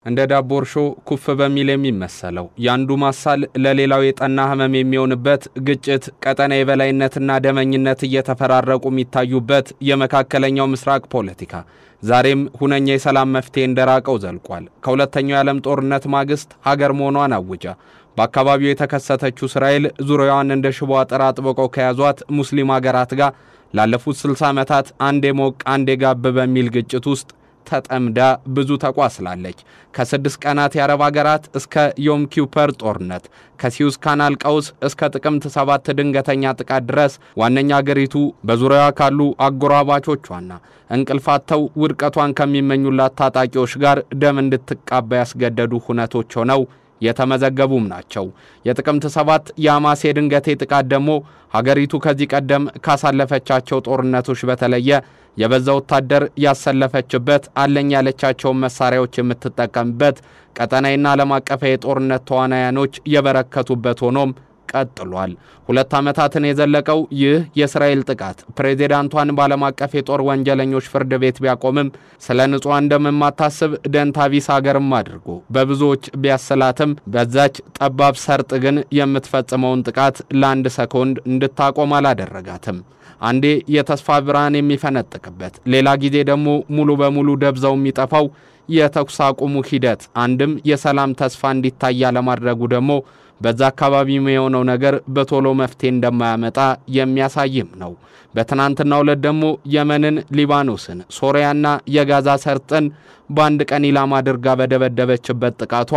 እንደ ዳቦርሾ ኩፍ በሚል የሚመሰለው ያንዱ ማሳል ለሌላው የጠና ህመም የሚሆንበት ግጭት ቀጠና የበላይነትና ደመኝነት እየተፈራረቁ የሚታዩበት የመካከለኛው ምስራቅ ፖለቲካ ዛሬም ሁነኛ የሰላም መፍትሄ እንደራቀው ዘልቋል። ከሁለተኛው የዓለም ጦርነት ማግስት ሀገር መሆኗን አውጃ በአካባቢው የተከሰተችው እስራኤል ዙሪያዋን እንደ ሽቦ አጥር አጥብቀው ከያዟት ሙስሊም ሀገራት ጋር ላለፉት 60 ዓመታት አንዴ ሞቅ አንዴ ጋብ በሚል ግጭት ውስጥ ተጠምዳ ብዙ ተቋስላለች። ከ6 ቀናት የአረብ ሀገራት እስከ ዮም ኪውፐር ጦርነት ከሲዩስ ካናል ቀውስ እስከ ጥቅምት 7 ድንገተኛ ጥቃት ድረስ ዋነኛ ሀገሪቱ በዙሪያዋ ካሉ አጎራባቾቿና እንቅልፋተው ውድቀቷን ከሚመኙላት ታጣቂዎች ጋር ደም እንድትቃባ ያስገደዱ ሁነቶች ሆነው የተመዘገቡም ናቸው። የጥቅምት 7 የሐማስ የድንገቴ ጥቃት ደግሞ ሀገሪቱ ከዚህ ቀደም ካሳለፈቻቸው ጦርነቶች በተለየ የበዛ ወታደር ያሰለፈችበት አለኝ ያለቻቸው መሳሪያዎች የምትጠቀምበት ቀጠናይና ዓለም አቀፍ የጦርነት ተዋናያኖች የበረከቱበት ሆኖም ቀጥሏል። 2 ዓመታትን የዘለቀው ይህ የእስራኤል ጥቃት ፕሬዝዳንቷን ባለም አቀፍ የጦር ወንጀለኞች ፍርድ ቤት ቢያቆምም ስለ ንጹሃን እንደማታስብ ደንታቢስ ሀገርም አድርጎ በብዙዎች ቢያሰላትም በዛች ጠባብ ሰርጥ ግን የምትፈጽመውን ጥቃት ለአንድ ሰኮንድ እንድታቆም አላደረጋትም። አንዴ የተስፋ ብርሃን የሚፈነጥቅበት ሌላ ጊዜ ደግሞ ሙሉ በሙሉ ደብዛው የሚጠፋው የተኩስ አቁሙ ሂደት አንድም የሰላም ተስፋ እንዲታይ ለማድረጉ ደግሞ በዛ አካባቢ የሆነው ነገር በቶሎ መፍትሄ እንደማያመጣ የሚያሳይም ነው። በትናንትናው ዕለት ደግሞ የመንን፣ ሊባኖስን፣ ሶሪያና የጋዛ ሰርጥን በአንድ ቀን ኢላማ አድርጋ በደበደበችበት ጥቃቷ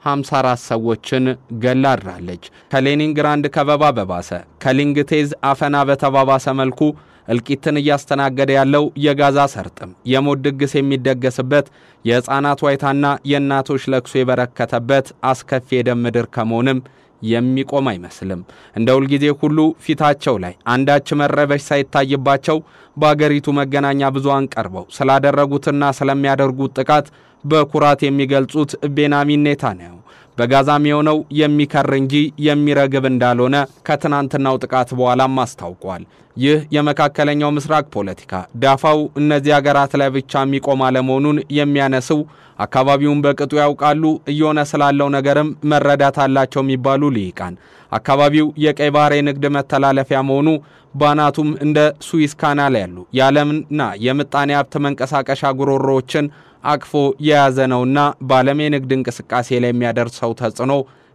54 ሰዎችን ገላድራለች። ከሌኒንግራንድ ከበባ በባሰ ከሊንግቴዝ አፈና በተባባሰ መልኩ እልቂትን እያስተናገደ ያለው የጋዛ ሰርጥም የሞት ድግስ የሚደገስበት የህፃናት ዋይታና የእናቶች ለቅሶ የበረከተበት አስከፊ የደም ምድር ከመሆንም የሚቆም አይመስልም። እንደ ሁልጊዜ ሁሉ ፊታቸው ላይ አንዳች መረበሽ ሳይታይባቸው በአገሪቱ መገናኛ ብዙሃን ቀርበው ስላደረጉትና ስለሚያደርጉት ጥቃት በኩራት የሚገልጹት ቤንያሚን ኔታንያሁ በጋዛም የሆነው የሚከር እንጂ የሚረግብ እንዳልሆነ ከትናንትናው ጥቃት በኋላም አስታውቋል። ይህ የመካከለኛው ምስራቅ ፖለቲካ ዳፋው እነዚህ ሀገራት ላይ ብቻ የሚቆም አለመሆኑን የሚያነሱ አካባቢውን በቅጡ ያውቃሉ እየሆነ ስላለው ነገርም መረዳት አላቸው የሚባሉ ሊቃን አካባቢው የቀይ ባህር የንግድ መተላለፊያ መሆኑ ባናቱም እንደ ስዊስ ካናል ያሉ የዓለምና የምጣኔ ሀብት መንቀሳቀሻ ጉሮሮዎችን አቅፎ የያዘ ነውና ባለም የንግድ እንቅስቃሴ ላይ የሚያደርሰው ተጽዕኖ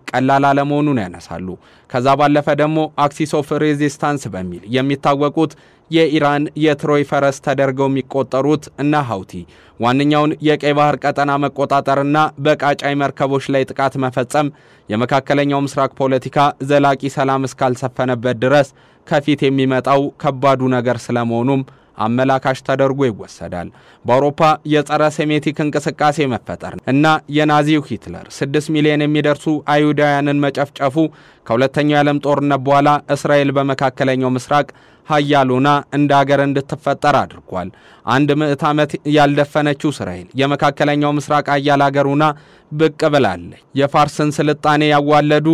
ቀላል አለመሆኑን ያነሳሉ። ከዛ ባለፈ ደግሞ አክሲስ ኦፍ ሬዚስታንስ በሚል የሚታወቁት የኢራን የትሮይ ፈረስ ተደርገው የሚቆጠሩት እና ሀውቲ ዋንኛውን የቀይ ባህር ቀጠና መቆጣጠርና በቃጫይ መርከቦች ላይ ጥቃት መፈጸም የመካከለኛው ምስራቅ ፖለቲካ ዘላቂ ሰላም እስካልሰፈነበት ድረስ ከፊት የሚመጣው ከባዱ ነገር ስለመሆኑም አመላካሽ ተደርጎ ይወሰዳል። በአውሮፓ የጸረ ሴሜቲክ እንቅስቃሴ መፈጠር እና የናዚው ሂትለር 6 ሚሊዮን የሚደርሱ አይሁዳውያንን መጨፍጨፉ ከሁለተኛው የዓለም ጦርነት በኋላ እስራኤል በመካከለኛው ምስራቅ ሀያሉና እንደ ሀገር እንድትፈጠር አድርጓል። 100 ዓመት ያልደፈነችው እስራኤል የመካከለኛው ምስራቅ ሀያል ሀገሩና ብቅ ብላለች። የፋርስን ስልጣኔ ያዋለዱ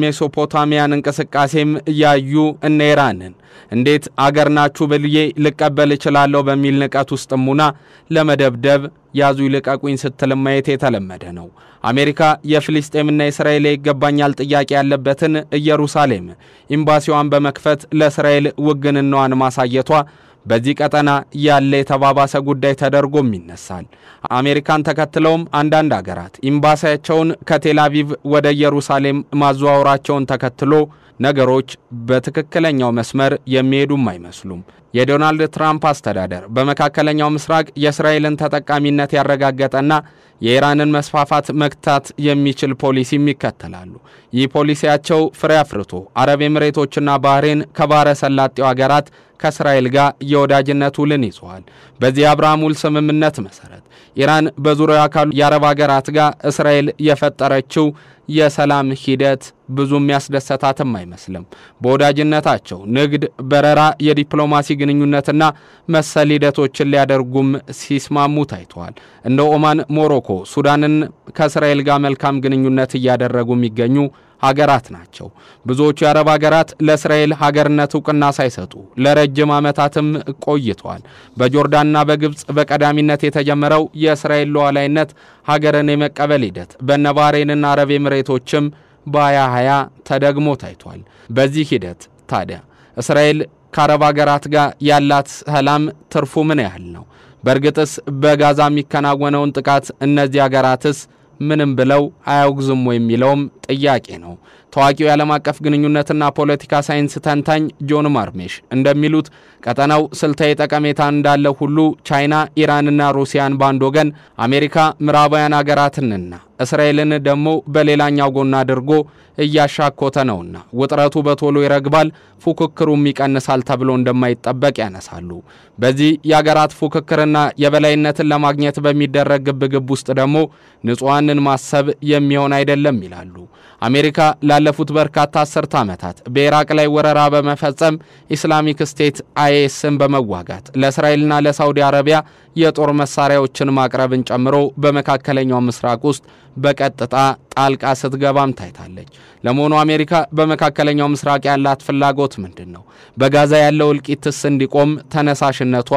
የሜሶፖታሚያን እንቅስቃሴም ያዩ እነ ኢራንን እንዴት አገር ናችሁ ብልዬ ልቀበል እችላለሁ በሚል ንቀት ውስጥሙና ለመደብደብ ያዙ ይልቀቁኝ ስትል ማየት የተለመደ ነው። አሜሪካ የፍልስጤምና እስራኤል ይገባኛል ጥያቄ ያለበትን ኢየሩሳሌም ኤምባሲዋን በመክፈት ለእስራኤል ውግንናዋን ማሳየቷ በዚህ ቀጠና ያለ የተባባሰ ጉዳይ ተደርጎም ይነሳል። አሜሪካን ተከትለውም አንዳንድ ሀገራት ኤምባሲያቸውን ከቴል አቪቭ ወደ ኢየሩሳሌም ማዘዋወራቸውን ተከትሎ ነገሮች በትክክለኛው መስመር የሚሄዱም አይመስሉም። የዶናልድ ትራምፕ አስተዳደር በመካከለኛው ምስራቅ የእስራኤልን ተጠቃሚነት ያረጋገጠና የኢራንን መስፋፋት መክታት የሚችል ፖሊሲም ይከተላሉ። ይህ ፖሊሲያቸው ፍሬ አፍርቶ አረብ ኤሚሬቶችና ባህሬን ከባህረ ሰላጤው ሀገራት ከእስራኤል ጋር የወዳጅነት ውልን ይዘዋል። በዚህ አብርሃም ውል ስምምነት መሰረት ኢራን በዙሪያው ካሉ የአረብ ሀገራት ጋር እስራኤል የፈጠረችው የሰላም ሂደት ብዙም ያስደሰታትም አይመስልም። በወዳጅነታቸው ንግድ፣ በረራ፣ የዲፕሎማሲ ግንኙነትና መሰል ሂደቶችን ሊያደርጉም ሲስማሙ ታይተዋል። እንደ ኦማን፣ ሞሮኮ፣ ሱዳንን ከእስራኤል ጋር መልካም ግንኙነት እያደረጉ የሚገኙ ሀገራት ናቸው። ብዙዎቹ የአረብ ሀገራት ለእስራኤል ሀገርነት ዕውቅና ሳይሰጡ ለረጅም ዓመታትም ቆይተዋል። በጆርዳንና በግብጽ በቀዳሚነት የተጀመረው የእስራኤል ሉዓላዊነት ሀገርን የመቀበል ሂደት በእነ ባህሬንና አረብ ኤሚሬቶችም በ2020 ተደግሞ ታይቷል። በዚህ ሂደት ታዲያ እስራኤል ከአረብ ሀገራት ጋር ያላት ሰላም ትርፉ ምን ያህል ነው? በእርግጥስ በጋዛ የሚከናወነውን ጥቃት እነዚህ ሀገራትስ ምንም ብለው አያውግዙም የሚለውም ጥያቄ ነው። ታዋቂው የዓለም አቀፍ ግንኙነትና ፖለቲካ ሳይንስ ተንታኝ ጆን ማርሜሽ እንደሚሉት ቀጠናው ስልታዊ ጠቀሜታ እንዳለ ሁሉ ቻይና፣ ኢራንና ሩሲያን ባንድ ወገን፣ አሜሪካ ምዕራባውያን ሀገራትንና እስራኤልን ደግሞ በሌላኛው ጎን አድርጎ እያሻኮተ ነውና ውጥረቱ በቶሎ ይረግባል፣ ፉክክሩም ይቀንሳል ተብሎ እንደማይጠበቅ ያነሳሉ። በዚህ የሀገራት ፉክክርና የበላይነትን ለማግኘት በሚደረግ ግብግብ ውስጥ ደግሞ ንጹሃንን ማሰብ የሚሆን አይደለም ይላሉ። አሜሪካ ላለፉት በርካታ አስርተ ዓመታት በኢራቅ ላይ ወረራ በመፈጸም ኢስላሚክ ስቴት አይኤስን በመዋጋት ለእስራኤልና ለሳውዲ አረቢያ የጦር መሳሪያዎችን ማቅረብን ጨምሮ በመካከለኛው ምስራቅ ውስጥ በቀጥታ ጣልቃ ስትገባም ታይታለች። ለመሆኑ አሜሪካ በመካከለኛው ምስራቅ ያላት ፍላጎት ምንድነው? በጋዛ ያለው እልቂትስ እንዲቆም ተነሳሽነቷ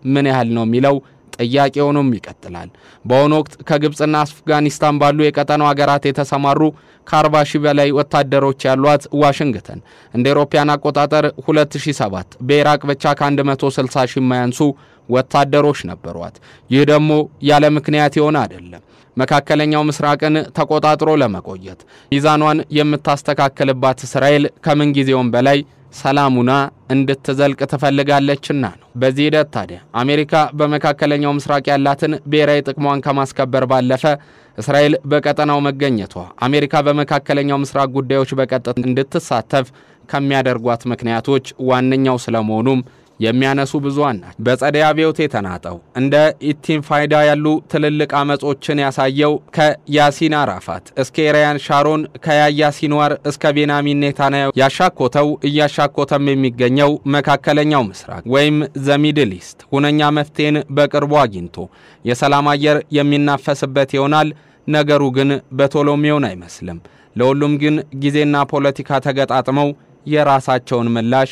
ምን ያህል ነው የሚለው ጥያቄውንም ይቀጥላል። በአሁኑ ወቅት ከግብጽና አፍጋኒስታን ባሉ የቀጠናው ሀገራት የተሰማሩ ከ40 ሺህ በላይ ወታደሮች ያሏት ዋሽንግተን እንደ አውሮፓውያን አቆጣጠር 2007 በኢራቅ ብቻ ከ160 ሺህ የማያንሱ ወታደሮች ነበሯት። ይህ ደግሞ ያለ ምክንያት ይሆን አይደለም። መካከለኛው ምስራቅን ተቆጣጥሮ ለመቆየት ሚዛኗን የምታስተካክልባት እስራኤል ከምን ጊዜውም በላይ ሰላሙና እንድትዘልቅ ትፈልጋለችና ነው። በዚህ ሂደት ታዲያ አሜሪካ በመካከለኛው ምስራቅ ያላትን ብሔራዊ ጥቅሟን ከማስከበር ባለፈ እስራኤል በቀጠናው መገኘቷ አሜሪካ በመካከለኛው ምስራቅ ጉዳዮች በቀጥታ እንድትሳተፍ ከሚያደርጓት ምክንያቶች ዋነኛው ስለመሆኑም የሚያነሱ ብዙዋን ናቸው። በጸደይ አብዮት የተናጠው እንደ ኢንቲፋዳ ያሉ ትልልቅ አመጾችን ያሳየው ከያሲን አራፋት እስከ ኢራን ሻሮን ከያህያ ሲንዋር እስከ ቤንያሚን ኔታንያሁ ያሻኮተው እያሻኮተም የሚገኘው መካከለኛው ምስራቅ ወይም ዘ ሚድል ኢስት ሁነኛ መፍትሄን በቅርቡ አግኝቶ የሰላም አየር የሚናፈስበት ይሆናል። ነገሩ ግን በቶሎ የሚሆን አይመስልም። ለሁሉም ግን ጊዜና ፖለቲካ ተገጣጥመው የራሳቸውን ምላሽ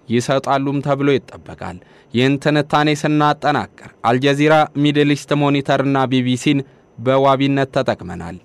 ይሰጣሉም ተብሎ ይጠበቃል። ይህን ትንታኔ ስናጠናቀር አልጀዚራ፣ ሚድል ኢስት ሞኒተርና ቢቢሲን በዋቢነት ተጠቅመናል።